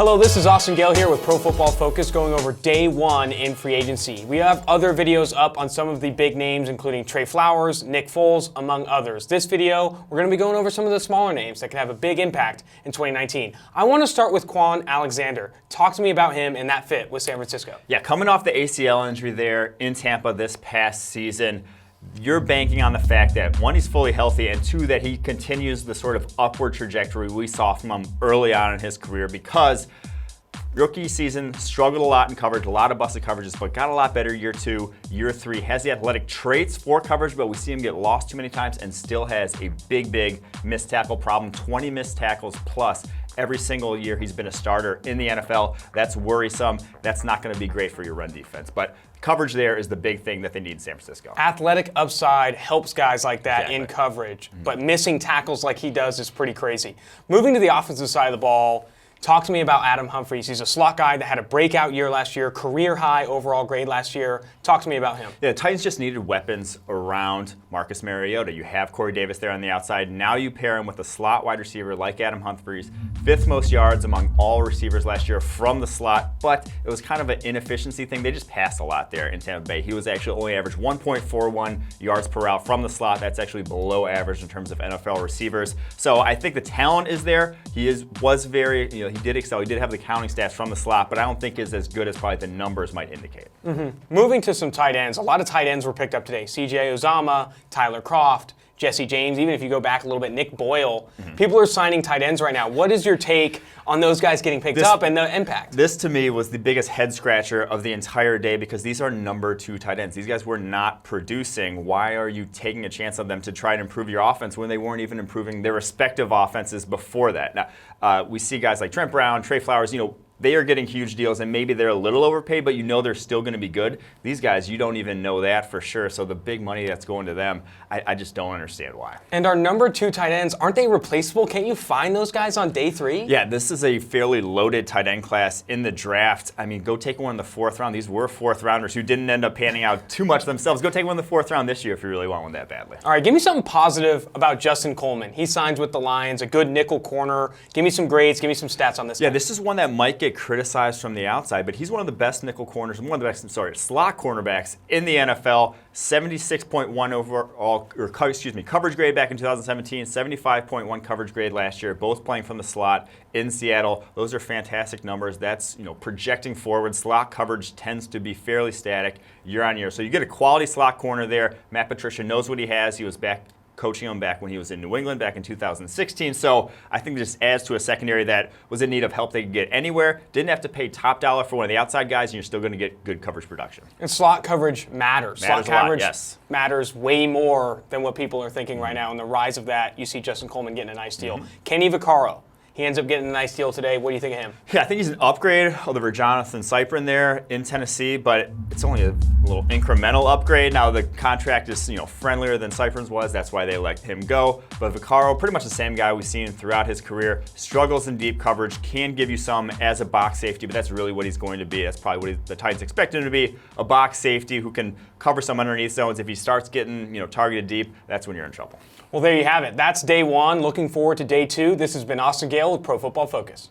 Hello, this is Gayle here with Pro Football Focus going over day one in free agency. We have other videos up on some of the big names, including Trey Flowers, Nick Foles, among others. This video, we're going to be going over some of the smaller names that can have a big impact in 2019. I want to start with Quan Alexander. Talk to me about him and that fit with San Francisco. Yeah, coming off the ACL injury there in Tampa this past season, you're banking on the fact that, one, he's fully healthy, and two, that he continues the sort of upward trajectory we saw from him early on in his career, because rookie season struggled a lot in coverage, a lot of busted coverages, but got a lot better year two, year three. Has the athletic traits for coverage, but we see him get lost too many times and still has a big missed tackle problem, 20 missed tackles plus every single year he's been a starter in the NFL. That's worrisome. That's not going to be great for your run defense. But coverage there is the big thing that they need in San Francisco. Athletic upside helps guys like that in coverage, but missing tackles like he does is pretty crazy. Moving to the offensive side of the ball, talk to me about Adam Humphries. He's a slot guy that had a breakout year last year, career high overall grade last year. Talk to me about him. Yeah, the Titans just needed weapons around Marcus Mariota. You have Corey Davis there on the outside. Now you pair him with a slot wide receiver like Adam Humphries, fifth most yards among all receivers last year from the slot, but it was kind of an inefficiency thing. They just passed a lot there in Tampa Bay. He was actually only averaged 1.41 yards per route from the slot. That's actually below average in terms of NFL receivers. So I think the talent is there. He was very, he did excel. He did have the counting stats from the slot, but I don't think is as good as probably the numbers might indicate. Moving to some tight ends. A lot of tight ends were picked up today. C.J. Uzomah, Tyler Kroft, Jesse James, even if you go back a little bit, Nick Boyle. People are signing tight ends right now. What is your take on those guys getting picked up and the impact? This, to me, was the biggest head scratcher of the entire day, because these are number two tight ends. These guys were not producing. Why are you taking a chance on them to try and improve your offense when they weren't even improving their respective offenses before that? Now, we see guys like Trent Brown, Trey Flowers, they are getting huge deals, and maybe they're a little overpaid, but they're still going to be good. These guys, you don't even know that for sure, so the big money that's going to them, I just don't understand why. And our number two tight ends, aren't they replaceable? Can't you find those guys on day three? Yeah, this is a fairly loaded tight end class in the draft. I mean, go take one in the fourth round. These were fourth rounders who didn't end up panning out too much themselves. Go take one in the fourth round this year if you really want one that badly. All right, give me something positive about Justin Coleman. He signs with the Lions, a good nickel corner. Give me some grades, give me some stats on this guy. Yeah, this is one that might get criticized from the outside, but he's one of the best nickel corners, one of the best, slot cornerbacks in the NFL. 76.1 overall, coverage grade back in 2017, 75.1 coverage grade last year, both playing from the slot in Seattle. Those are fantastic numbers. That's, projecting forward. Slot coverage tends to be fairly static year on year. So you get a quality slot corner there. Matt Patricia knows what he has. He was coaching him back when he was in New England back in 2016. So I think this adds to a secondary that was in need of help they could get anywhere. Didn't have to pay top dollar for one of the outside guys, and you're still going to get good coverage production. And slot coverage matters. Slot coverage yes. matters way more than what people are thinking right now. And the rise of that, you see Justin Coleman getting a nice deal. Kenny Vaccaro. He ends up getting a nice deal today. What do you think of him? Yeah, I think he's an upgrade over Jonathan Cyprin there in Tennessee, but it's only a little incremental upgrade. Now the contract is friendlier than Cyprin's was. That's why they let him go. But Vaccaro, pretty much the same guy we've seen throughout his career. Struggles in deep coverage, can give you some as a box safety, but that's really what he's going to be. That's probably what the Titans expect him to be, a box safety who can cover some underneath zones. If he starts getting targeted deep, that's when you're in trouble. Well, there you have it. That's day one. Looking forward to day two. This has been Gayle with Pro Football Focus.